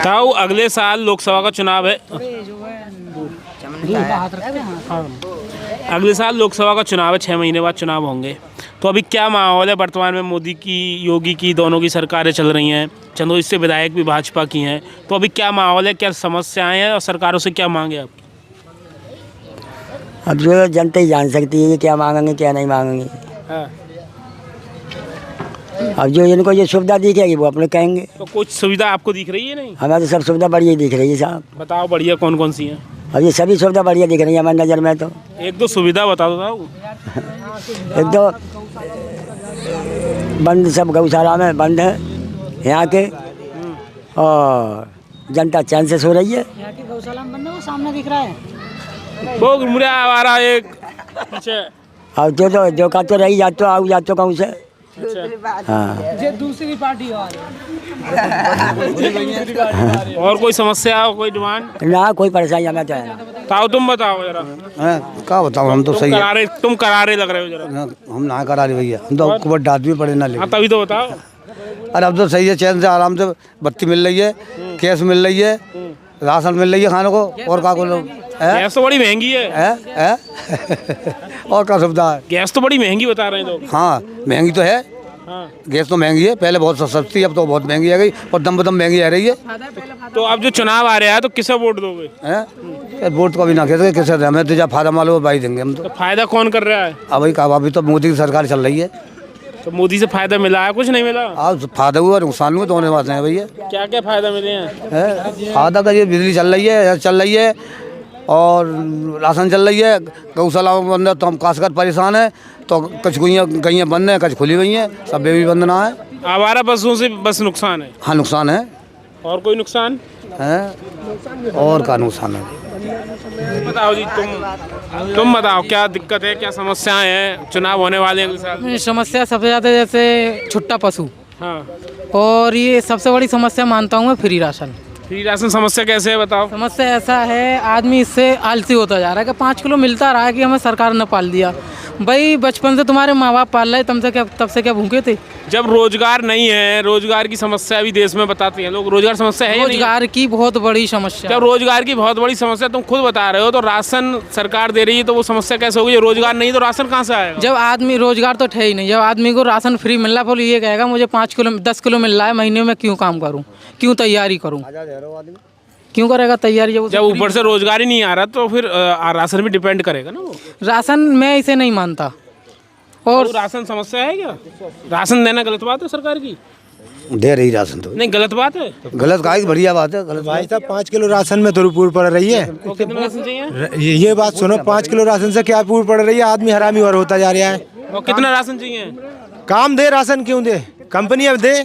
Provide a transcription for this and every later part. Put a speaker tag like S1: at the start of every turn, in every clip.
S1: ताऊ अगले साल लोकसभा का चुनाव है। अगले साल लोकसभा का चुनाव है, 6 महीने बाद चुनाव होंगे। तो अभी क्या माहौल है वर्तमान में? मोदी की, योगी की, दोनों की सरकारें चल रही हैं, चंदोली से विधायक भी भाजपा की हैं। तो अभी क्या माहौल है, क्या समस्याएं हैं और सरकारों से क्या मांगे आप?
S2: अब जो जनता ही जान सकती है कि क्या मांगेंगे क्या नहीं मांगेंगे।
S1: हाँ।
S2: अब जो इनको ये सुविधा दिखेगी वो अपने कहेंगे।
S1: तो कुछ सुविधा आपको दिख रही है? नहीं,
S2: हमें तो सब सुविधा बढ़िया दिख रही है साहब।
S1: बताओ बढ़िया कौन कौन सी हैं?
S2: अब ये सभी सुविधा बढ़िया दिख रही है हमारी नज़र में। तो
S1: एक दो सुविधा बता दो ताऊ।
S2: एक तो बंद, सब गौशाला में बंद है यहाँ के, और जनता चैन से सो रही है।
S3: यहाँ की गौशाला में बंद है, वो सामने दिख रहा है
S1: वो मुझे आ रहा एक पीछे।
S2: और जो का तो रही जातो आऊ जातो कहूँ से। हाँ,
S3: ये दूसरी पार्टी और
S1: और कोई समस्या हो, कोई डिमांड
S2: ना कोई परेशानी हमें तो है।
S1: ताऊ तुम बताओ जरा।
S4: क्या बताओ, हम तो सही है।
S1: तुम करारे लग रहे हो जरा।
S4: हम ना करा रहे भैया, हम तो आपको डांट भी पड़े ना ले।
S1: हाँ तभी तो बताओ।
S4: अरे अब तो सही है, चैन से आराम से बत्ती मिल रही है, कैश मिल रही है, राशन मिल रही है खाने को, और क्या को
S1: गैस तो बड़ी महंगी है।
S4: और क्या सुविधा है?
S1: गैस तो बड़ी महंगी बता रहे हैं लोग।
S4: हाँ महंगी तो है।
S1: हाँ।
S4: गैस तो महंगी है, पहले बहुत सस्ती, अब तो बहुत महंगी आ गई और दम बदम महंगी आ रही है।
S1: तो अब जो चुनाव आ रहा है तो किसे वोट दोगे?
S4: वोट को भी ना कहते किसे, हमें तो जब फायदा मालूम भाई देंगे हम
S1: तो फायदा कौन कर रहा है?
S4: अभी तो मोदी की सरकार चल रही है।
S1: तो मोदी से फायदा मिला है? कुछ नहीं मिला।
S4: अब फायदा हुआ नुकसान हुआ, दोनों बातें हैं भैया।
S1: क्या क्या फायदा मिले हैं?
S4: फायदा का ये बिजली चल रही है और राशन चल रही है। गौशाला में बंद है तो हम खासकर परेशान है, तो कुछ गैयाँ बंद हैं, कुछ खुली हुई हैं, सब बेबी बंद ना है।
S1: आवारा बसों से बस नुकसान है?
S4: हाँ नुकसान है।
S1: और कोई नुकसान
S4: है? और का नुकसान है?
S1: बताओ जी, तुम बताओ क्या दिक्कत है, क्या समस्याएं हैं? चुनाव होने वाले हैं अगले साल।
S3: समस्या सबसे ज़्यादा जैसे छुट्टा पशु,
S1: हाँ,
S3: और ये सबसे बड़ी समस्या मानता हूँ मैं फ्री राशन।
S1: फ्री राशन समस्या कैसे है बताओ?
S3: समस्या ऐसा है, आदमी इससे आलसी होता जा रहा है कि 5 किलो मिलता रहा है कि हमें सरकार ने पाल दिया। भाई बचपन से तुम्हारे माँ बाप पाल रहे, तब से क्या भूखे थे?
S1: जब रोजगार नहीं है, रोजगार की समस्या भी देश में बताते हैं लोग। रोजगार समस्या है या नहीं?
S3: रोजगार की बहुत बड़ी समस्या।
S1: जब रोजगार की बहुत बड़ी समस्या तुम खुद बता रहे हो, तो राशन सरकार दे रही है, तो वो समस्या कैसे होगी? रोजगार नहीं तो राशन कहाँ से आएगा?
S3: जब आदमी, रोजगार तो है ही नहीं, जब आदमी को राशन फ्री मिल रहा है, बोलो ये कहेगा मुझे 5 किलो 10 किलो मिल रहा है महीने में, क्यों काम करूँ, क्यों तैयारी करूँ, क्यों करेगा तैयारी? जब
S1: ऊपर से रोजगार ही नहीं आ रहा तो फिर राशन भी डिपेंड करेगा ना वो।
S3: राशन मैं इसे नहीं मानता। और
S1: राशन समस्या है क्या? राशन देना गलत बात है सरकार की?
S4: दे रही राशन तो
S1: नहीं, गलत बात है।
S4: गलत का बढ़िया बात है। गलत
S5: भाई साहब 5 किलो राशन में थोड़ी पूरी पड़ रही है।
S1: वो कितना राशन चाहिए?
S5: ये बात सुनो, 5 किलो राशन से क्या पूरी पड़ रही है? आदमी हरामी और होता जा रहा है।
S1: वो कितना राशन चाहिए?
S5: काम दे, राशन क्यों दे? कंपनी अब दे,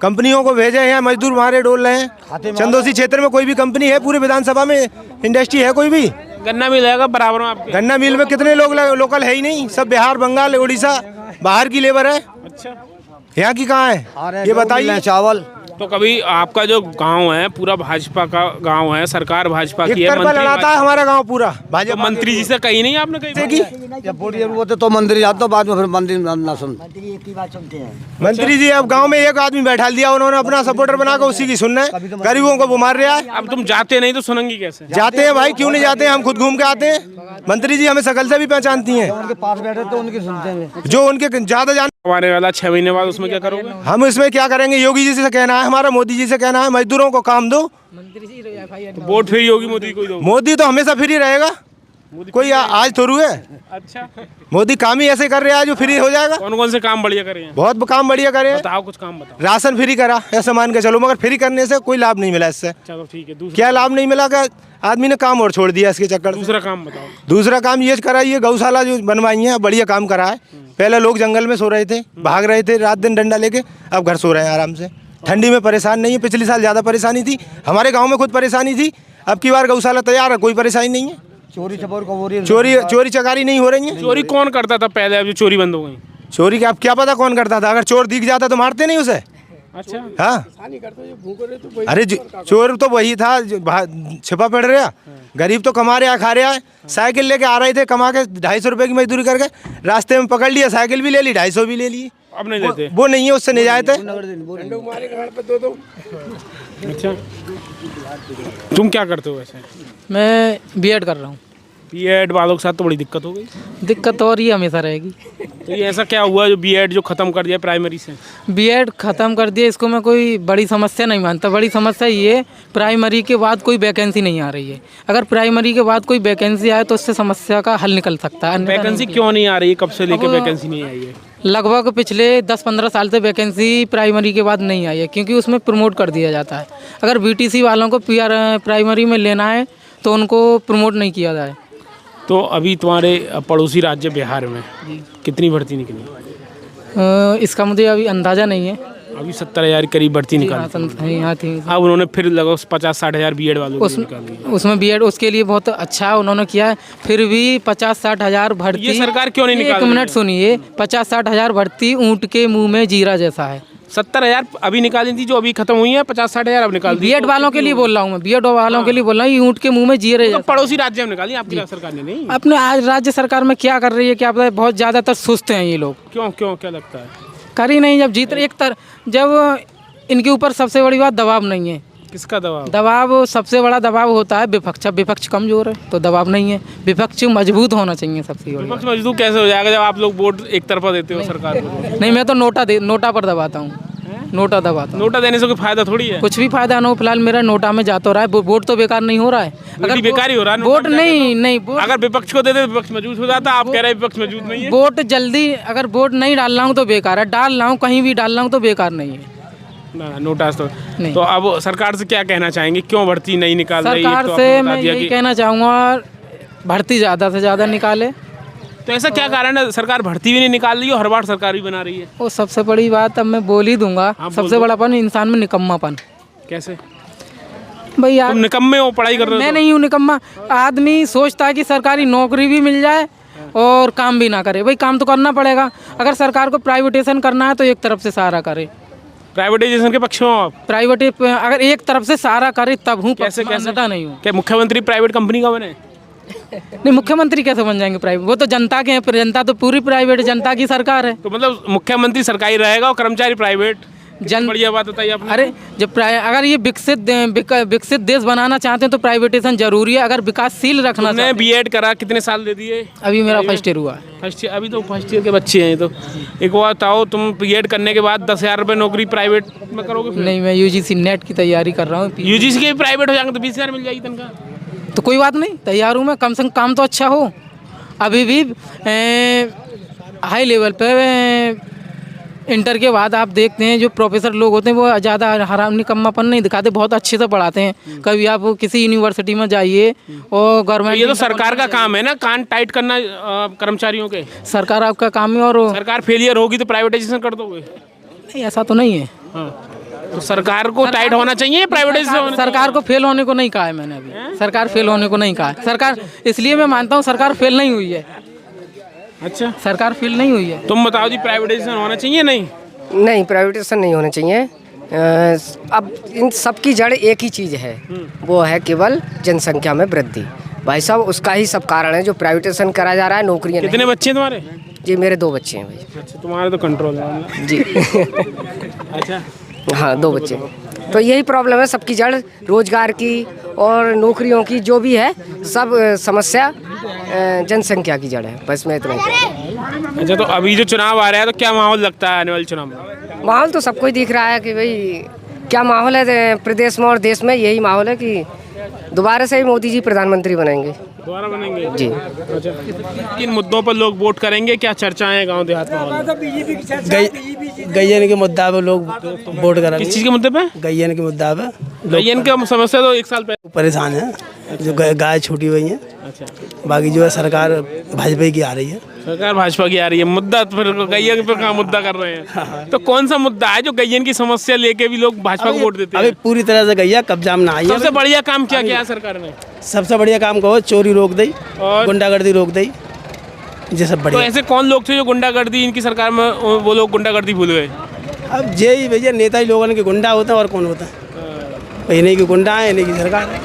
S5: कंपनियों को भेजे हैं, मजदूर मारे डोल रहे हैं। चंदोसी क्षेत्र में कोई भी कंपनी है? पूरे विधानसभा में इंडस्ट्री है कोई भी?
S1: गन्ना मिल जाएगा बराबर में आपके?
S5: गन्ना मिल में कितने लोग लोकल है ही नहीं, सब बिहार, बंगाल, उड़ीसा, बाहर की लेबर है।
S1: अच्छा,
S5: यहाँ की कहाँ है ये बताइए।
S4: चावल
S1: तो कभी आपका जो गांव है पूरा भाजपा का गांव है, सरकार भाजपा की है,
S5: लड़ाता है हमारा गाँव पूरा भाजपा।
S1: तो मंत्री जी से कही नहीं आपने? कही
S4: जब वोट जरूर होते तो मंदिर जाते, बाद में फिर मंदिर ना सुन।
S5: मंत्री जी अब गांव में एक आदमी बैठा दिया उन्होंने, अपना सपोर्टर बनाकर उसी की सुनना है। गरीबों को वो मार रहा है।
S1: अब तुम जाते नहीं तो सुनेंगी कैसे?
S5: जाते हैं भाई, क्यों नहीं जाते हैं, हम खुद घूम के आते हैं। मंत्री जी हमें शकल से भी पहचानती हैं।
S4: उनके पास बैठे तो उनकी सुनते हैं,
S5: जो उनके ज्यादा जान।
S1: हमारे वाला 6 महीने बाद उसमें क्या करोगे?
S5: हम इसमें क्या करेंगे? योगी जी से कहना है हमारा, मोदी जी से कहना है मजदूरों को काम दो।
S1: तो वोट फ्री होगी मोदी को ही दो?
S5: मोदी तो हमेशा फ्री रहेगा, कोई आज थोड़ू है।
S1: अच्छा,
S5: मोदी काम ही ऐसे कर रहे हैं जो फ्री हो जाएगा।
S1: कौन कौन से काम बढ़िया करे हैं?
S5: बहुत काम बढ़िया करे हैं।
S1: बताओ, कुछ काम बताओ।
S5: राशन फ्री करा ऐसा मान के चलो, मगर फ्री करने से कोई लाभ नहीं मिला इससे।
S1: चलो ठीक है, दूसरा
S5: क्या लाभ नहीं मिला? क्या आदमी ने काम और छोड़ दिया इसके चक्कर।
S1: दूसरा काम बताओ।
S5: दूसरा काम ये करा, ये गौशाला जो बनवाई है बढ़िया काम करा है। पहले लोग जंगल में सो रहे थे, भाग रहे थे रात दिन डंडा लेके, अब घर सो रहे हैं आराम से, ठंडी में परेशान नहीं है। पिछले साल ज़्यादा परेशानी थी, हमारे गांव में खुद परेशानी थी। अब की बार गौशाला तैयार है, कोई परेशानी नहीं है। चोरी चकारी नहीं हो रही है।
S1: चोरी कौन करता था पहले, अब जो चोरी बंद हो गई?
S5: चोरी का अब क्या पता कौन करता था? अगर चोर दिख जाता तो मारते नहीं उसे?
S1: अच्छा।
S5: हाँ अरे चोर तो वही था जो छिपा पड़ रहा, गरीब तो कमा रहा खा रहा है। साइकिल लेके आ रहे थे कमा के 250 रुपए की मजदूरी करके, रास्ते में पकड़ लिया, साइकिल भी ले ली, 250 भी ले लिए।
S1: अब नहीं देते।
S5: वो नहीं है, उससे नहीं जाते।
S1: अच्छा, तुम क्या करते हो वैसे?
S3: मैं बीएड कर रहा हूँ।
S1: बीएड वालों के साथ तो बड़ी दिक्कत हो गई।
S3: दिक्कत तो और ही हमेशा रहेगी।
S1: तो ये ऐसा क्या हुआ जो बीएड जो ख़त्म कर दिया प्राइमरी से?
S3: बीएड ख़त्म कर दिया, इसको मैं कोई बड़ी समस्या नहीं मानता। बड़ी समस्या ये प्राइमरी के बाद कोई वैकेंसी नहीं आ रही है। अगर प्राइमरी के बाद कोई वैकेंसी आए तो उससे समस्या का हल निकल सकता है। अन्यथा
S1: वैकेंसी
S3: नहीं।
S1: क्यों नहीं आ रही है? कब से लेके
S3: अब-
S1: वैकेंसी नहीं आई है?
S3: लगभग पिछले 10-15 साल से वैकेंसी प्राइमरी के बाद नहीं आई है, क्योंकि उसमें प्रमोट कर दिया जाता है। अगर बीटीसी वालों को प्राइमरी में लेना है तो उनको प्रमोट नहीं किया जाए।
S1: तो अभी तुम्हारे पड़ोसी राज्य बिहार में कितनी भर्ती निकली?
S3: इसका मुझे अभी अंदाज़ा नहीं है।
S1: अभी 70,000 करीब भर्ती निकाली।
S3: यहाँ थी।
S1: अब उन्होंने फिर लगभग 50-60 हज़ार बीएड वालों को
S3: उस
S1: निकाल दिया।
S3: उसमें बीएड उसके लिए बहुत अच्छा उन्होंने किया है। फिर भी 50-60 हज़ार भर्ती।
S1: ये सरकार क्यों नहीं निकाल
S3: एक
S1: रही
S3: मिनट
S1: है?
S3: सुनिए, 50-60 हज़ार भर्ती ऊँट के मुंह में जीरा जैसा है।
S1: 70,000 अभी निकाली थी जो अभी खत्म हुई है, 50-60 हज़ार अब निकाल दी।
S3: बीएड वालों के लिए बोल रहा हूँ मैं, बीएड वालों के लिए बोल रहा हूँ। ये ऊँट के मुंह में जीरा
S1: तो
S3: जैसा।
S1: पड़ोसी राज्य में निकाली, आपकी सरकार ने नहीं।
S3: अपने आज राज्य सरकार में क्या कर रही है, क्या पता है, बहुत ज़्यादातर सुस्त हैं ये लोग।
S1: क्यों क्या लगता है?
S3: कर ही नहीं। जब जीत जब इनके ऊपर सबसे बड़ी बात दबाव नहीं है।
S1: किसका दबाव?
S3: दबाव सबसे बड़ा दबाव होता है विपक्ष। अब विपक्ष कमजोर है तो दबाव नहीं है। विपक्ष मजबूत होना चाहिए सबसे बड़ी
S1: विपक्ष मजदूर कैसे हो जाएगा जब आप लोग वोट एक तरफा देते हो सरकार को?
S3: बात। नहीं, मैं तो नोटा पर दबाता हूँ। नोटा दबाता हूँ।
S1: नोटा देने से कोई फायदा थोड़ी है।
S3: कुछ भी फायदा ना हो, फिलहाल मेरा नोटा में जा तो रहा है। वोट तो बेकार नहीं हो रहा है।
S1: अगर बेकार ही हो रहा है
S3: वोट नहीं
S1: अगर विपक्ष को दे दे विपक्ष मजबूत हो जाता। आप कह रहे हैं विपक्ष मजबूत नहीं है।
S3: वोट जल्दी अगर वोट नहीं डाल रहा हूँ तो बेकार है, डाल रहा हूँ कहीं भी डाल रहा हूँ तो बेकार नहीं है।
S1: ना नोटा तो
S3: नहीं।
S1: तो अब सरकार से क्या कहना चाहेंगे? क्यों भर्ती नहीं निकाल रही?
S3: सरकार
S1: तो
S3: से
S1: आपने बता
S3: मैं
S1: दिया
S3: यही
S1: कि
S3: कहना चाहूँगा, भर्ती ज़्यादा से ज़्यादा निकाले।
S1: तो ऐसा क्या कारण है सरकार भर्ती भी नहीं निकाल रही है और हर बार सरकार भी बना रही है?
S3: वो सबसे बड़ी बात अब मैं बोल ही दूंगा।
S1: बोल
S3: सबसे
S1: दो।
S3: बड़ापन इंसान में निकम्मापन।
S1: कैसे?
S3: भाई यार,
S1: तुम निकम्मे हो, पढ़ाई कर रहे हो
S3: मैं
S1: तो?
S3: नहीं हूँ निकम्मा। आदमी सोचता है कि सरकारी नौकरी भी मिल जाए और काम भी ना करे। भाई काम तो करना पड़ेगा। अगर सरकार को प्राइवेटाइजेशन करना है तो एक तरफ से सारा करे।
S1: प्राइवेटाइजेशन के पक्ष में हो आप?
S3: प्राइवेट अगर एक तरफ से सारा करे तब हूँ।
S1: कैसे
S3: मान्यता नहीं हूँ।
S1: क्या मुख्यमंत्री प्राइवेट कंपनी का बने?
S3: नहीं, मुख्यमंत्री कैसे बन जाएंगे प्राइवेट? वो तो जनता के हैं। जनता तो पूरी प्राइवेट, जनता की सरकार है।
S1: तो मतलब मुख्यमंत्री सरकारी रहेगा और कर्मचारी प्राइवेट? बढ़िया बात बताइए आपने।
S3: अरे जब अगर ये विकसित देश बनाना चाहते हैं तो प्राइवेटाइजेशन जरूरी है। अगर विकासशील रखना
S1: तुमने
S3: चाहते
S1: बीएड करा, कितने साल दे दिए?
S3: हैं। अभी मेरा फर्स्ट ईयर हुआ है।
S1: First year? अभी तो फर्स्ट ईयर के बच्चे हैं। तो एक बात बताओ, तुम बीएड करने के बाद 10,000 रुपये नौकरी प्राइवेट में करोगे?
S3: नहीं, मैं यूजीसी नेट की तैयारी कर रहा हूँ।
S1: यूजीसी के भी प्राइवेट हो जाएंगे तो 20,000 मिल जाएगी तनख्वाह।
S3: तो कोई बात नहीं, तैयार हूँ मैं। कम से कम काम तो अच्छा हो। अभी भी हाई लेवल पे इंटर के बाद आप देखते हैं जो प्रोफेसर लोग होते हैं वो ज़्यादा हराम निकम्मापन नहीं दिखाते, बहुत अच्छे से पढ़ाते हैं। कभी आप किसी यूनिवर्सिटी में जाइए और गवर्नमेंट,
S1: ये तो सरकार का काम है ना, कान टाइट करना कर्मचारियों के।
S3: सरकार आपका काम है। और
S1: सरकार फेलियर होगी तो प्राइवेटाइजेशन कर दोगे?
S3: नहीं, ऐसा तो नहीं है।
S1: हाँ, तो सरकार को टाइट होना चाहिए, प्राइवेटाइजेशन।
S3: सरकार को फेल होने को नहीं कहा है मैंने अभी। सरकार फेल होने को नहीं कहा है। सरकार, इसलिए मैं मानता हूँ सरकार फेल नहीं हुई है।
S1: अच्छा,
S3: सरकार फेल नहीं हुई है।
S1: तुम बताओ जी, प्राइवेटाइजेशन होना चाहिए? नहीं,
S6: नहीं, प्राइवेटाइजेशन नहीं होना चाहिए। अब इन सब की जड़ एक ही चीज़ है, वो है केवल जनसंख्या में वृद्धि। भाई साहब, उसका ही सब कारण है जो प्राइवेटाइजेशन करा जा रहा है। नौकरियां
S1: कितने बच्चे हैं तुम्हारे?
S6: जी, मेरे 2 बच्चे हैं भाई।
S1: अच्छा, तुम्हारे तो कंट्रोल है
S6: जी।
S1: अच्छा,
S6: हाँ, 2 बच्चे। तो यही प्रॉब्लम है, सबकी जड़ रोजगार की और नौकरियों की जो भी है, सब समस्या जनसंख्या की जड़ है। बस मैं इतना ही।
S1: अच्छा, तो अभी जो चुनाव आ रहा है तो क्या माहौल लगता है आने वाले चुनाव में?
S6: माहौल तो सबको ही दिख रहा है कि भाई क्या माहौल है प्रदेश में और देश में। यही माहौल है कि दोबारा से ही मोदी जी प्रधानमंत्री बनेंगे।
S1: दोबारा बनेंगे
S6: जी।
S1: अच्छा, किन मुद्दों पर लोग वोट करेंगे? क्या चर्चाएं हैं गांव देहात में?
S7: गैयन के मुद्दा पे लोग वोट करेंगे।
S1: किस चीज़ के मुद्दे पे?
S7: गैयन के मुद्दा पे
S1: गैयन की समस्या तो 1 साल पहले
S7: परेशान है, जो गाय छूटी हुई है।
S1: अच्छा,
S7: बाकी जो है सरकार भाजपा की आ रही है।
S1: सरकार भाजपा की आ रही है। मुद्दा तो फिर गैयन पे कहाँ मुद्दा कर रहे हैं? तो कौन सा मुद्दा है जो गैयन की समस्या लेके भी लोग भाजपा को वोट देते हैं?
S7: अभी पूरी तरह से गैया कब्जा में ना आई है।
S1: सबसे बढ़िया काम क्या किया है सरकार ने?
S7: सबसे बढ़िया काम कहो, चोरी रोक दी
S1: और
S7: गुंडागर्दी रोक दी, ये सब
S1: तो
S7: बढ़िया।
S1: ऐसे कौन लोग थे जो गुंडागर्दी, इनकी सरकार में वो लोग गुंडागर्दी भूल गए?
S7: अब यही भैया नेता ही लोगों के गुंडा होता है और कौन होता है? इन्हीं की गुंडा है, इन्हीं की सरकार है।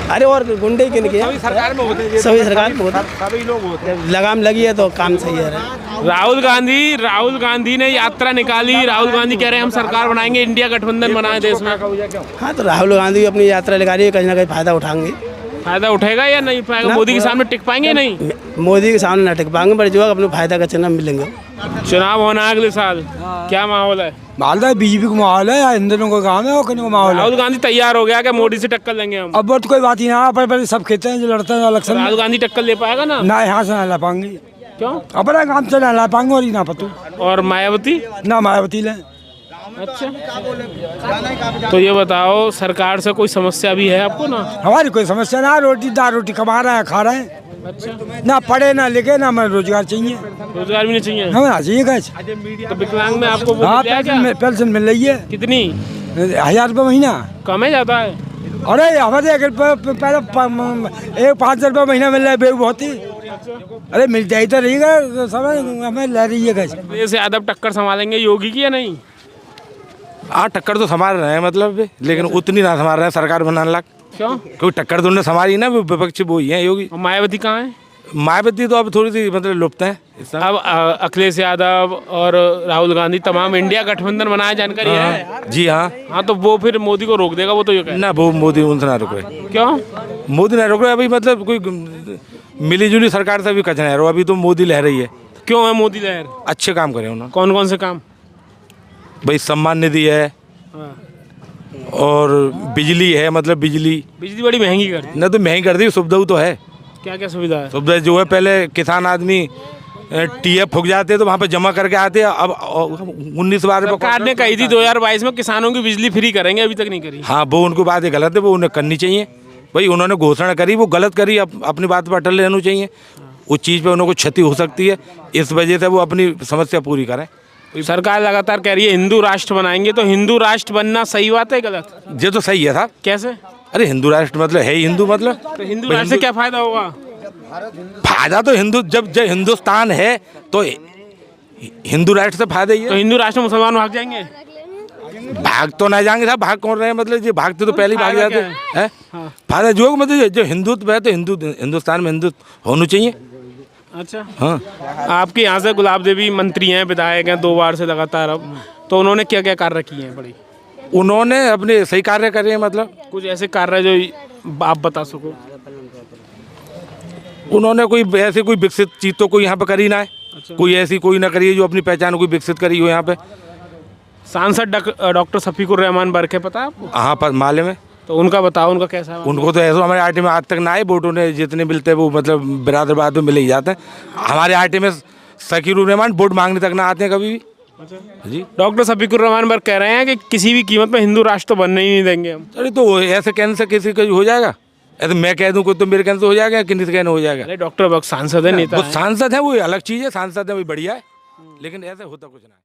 S7: अरे और गुंडे किन के?
S1: सभी सरकार में होते हैं,
S7: सभी सरकार में होता है।
S1: सभी लोग होते हैं।
S7: लगाम लगी है तो काम सही है।
S1: राहुल गांधी ने यात्रा निकाली। राहुल गांधी कह रहे हैं हम सरकार बनाएंगे, इंडिया गठबंधन बनाए देश में।
S7: हाँ तो राहुल गांधी अपनी यात्रा लगा रही है, कहीं ना कहीं फायदा उठाएंगे।
S1: फायदा उठेगा या नहीं पाएगा? मोदी के सामने टिक पाएंगे? नहीं,
S7: मोदी के सामने ना टिक पाएंगे, पर जो है अपने फायदा का चिन्ह मिलेंगे।
S1: चुनाव होना है अगले साल, क्या माहौल है?
S2: मालदा है बीजेपी का माहौल है या हिंदुओं का काम है और किन का माहौल है?
S1: राहुल गांधी तैयार हो गया कि मोदी से टक्कर लेंगे हम?
S2: अब वो तो कोई बात ही ना, पर सब खेते हैं जो लड़ते हैं इलेक्शन में।
S1: राहुल गांधी टक्कर ले पाएगा ना?
S2: ना यहाँ से ना ला पाएंगे,
S1: क्यों?
S2: अपना काम से ना ला पाएंगे और ही ना पतू
S1: और मायावती?
S2: ना मायावती ले।
S1: अच्छा, तो ये बताओ सरकार से कोई समस्या भी है आपको? ना
S2: हमारी कोई समस्या ना, रोटी दाल रोटी कमा रहे हैं, खा रहे हैं।
S1: अच्छा,
S2: ना पढ़े ना लिखे, ना हमें रोजगार चाहिए,
S1: रोजगार भी नहीं चाहिए?
S2: हमें ना चाहिए कैसे।
S1: तो विकलांग में आपको वो
S2: हाँ
S1: मिल जाएगा?
S2: पेंशन मिल रही है।
S1: कितनी?
S2: 1000 रुपये महीना।
S1: कम है ज्यादा है?
S2: अरे हमारे पहले 500 रुपये महीना मिल रहा है, बेहू बहुत ही। अरे मिल जाए तो रहेगा, समय हमें ले रही है कैसे।
S1: ये से यादव टक्कर संभालेंगे योगी की या नहीं?
S8: हाँ टक्कर तो संभाल रहे हैं मतलब, लेकिन उतनी ना संभाल रहे हैं सरकार बनाने लायक।
S1: क्यों?
S8: क्योंकि टक्कर तो उन्होंने संभाली ना, वो विपक्षी वो ही है योगी।
S1: और मायावती कहाँ है?
S8: मायावती तो अब थोड़ी सी मतलब लुप्त है इस समय।
S1: अब अखिलेश यादव और राहुल गांधी तमाम इंडिया गठबंधन बनाए, जानकारी है?
S8: जी हाँ।
S1: हाँ, तो वो फिर मोदी को रोक देगा, वो तो ये कह
S8: ना वो मोदी उनसे ना रुक रहे।
S1: क्यों?
S8: मोदी ना रुक रहे अभी, मतलब कोई मिली जुली सरकार से अभी कचना है, अभी तो मोदी लह रही है।
S1: क्यों है मोदी लहर?
S8: अच्छे काम करे उन्होंने।
S1: कौन कौन से काम?
S8: भाई सम्मान निधि है
S1: हाँ।
S8: और बिजली है, मतलब बिजली
S1: बड़ी महंगी कर दी।
S8: न तो महंगी कर दी, सुविधा तो है।
S1: क्या क्या सुविधा है?
S8: सुविधा जो है, पहले किसान आदमी टीएफ फूक जाते तो वहाँ पे जमा करके आते, अब 19 बार
S1: सरकार ने कही थी 2022 में किसानों की बिजली फ्री करेंगे, अभी तक नहीं करी।
S8: हाँ वो उनको बात ये गलत है, वो उन्हें करनी चाहिए। भाई उन्होंने घोषणा करी, वो गलत करी, अपनी बात पर अटल रहना चाहिए। उस चीज़ पे उनको क्षति हो सकती है, इस वजह से वो अपनी समस्या पूरी करें।
S1: सरकार लगातार कह रही है हिंदू राष्ट्र बनाएंगे, तो हिंदू राष्ट्र बनना सही बात है गलत?
S8: ये तो सही है साहब।
S1: कैसे?
S8: अरे हिंदू राष्ट्र मतलब है ही हिंदू, मतलब
S1: तो हिंदू राष्ट्र से क्या फायदा होगा?
S8: फायदा तो जब हिंदुस्तान है तो हिंदू राष्ट्र से फायदा ही
S1: तो
S8: है।
S1: हिंदू राष्ट्र मुसलमान भाग जाएंगे?
S8: भाग तो ना जाएंगे साहब, भाग कौन रहे हैं, मतलब ये भागते तो पहले ही भाग
S1: फायदा
S8: जाते
S1: क्या
S8: हैं। फायदा जो मतलब जो हिंदुत्व है तो हिंदुस्तान में हिंदुत्व होना चाहिए।
S1: अच्छा,
S8: हाँ
S1: आपके यहाँ से गुलाब देवी मंत्री हैं, विधायक हैं 2 बार से लगातार, अब तो उन्होंने क्या क्या कार्य किए हैं? बड़ी
S8: उन्होंने अपने सही कार्य करे हैं, मतलब
S1: कुछ ऐसे कार्य जो आप बता सको?
S8: उन्होंने कोई ऐसी कोई विकसित चीज़ तो कोई यहाँ पे करी ना है। कोई ऐसी कोई ना करी है जो अपनी पहचान कोई विकसित करी हो यहाँ पे।
S1: सांसद डॉक्टर शफीकुर रहमान बरखे, पता है आपको?
S8: हाँ पर माले में
S1: तो उनका बताओ, उनका कैसा है?
S8: उनको तो ऐसा हमारे आरटी में आज तक ना आए, वोट उन्हें जितने मिलते हैं वो मतलब बिरादरबाद में मिले ही जाते हैं। हमारे आरटी में शकीरुर रहमान वोट मांगने तक ना आते हैं कभी भी। जी
S1: डॉक्टर शफीकुर रहमान बरखे कह रहे हैं कि किसी भी कीमत में हिंदू राष्ट्र तो बनने ही नहीं देंगे हम।
S8: अरे तो ऐसे कहने से किसी का हो जाएगा? ऐसे मैं कह दूँ कोई तो मेरे कहने से हो जाएगा, किसी से कहने हो जाएगा?
S1: अरे डॉक्टर सांसद है, नेता
S8: वो
S1: है।
S8: सांसद है, वो अलग चीज़ है, सांसद है वो बढ़िया है, लेकिन ऐसे होता कुछ ना है।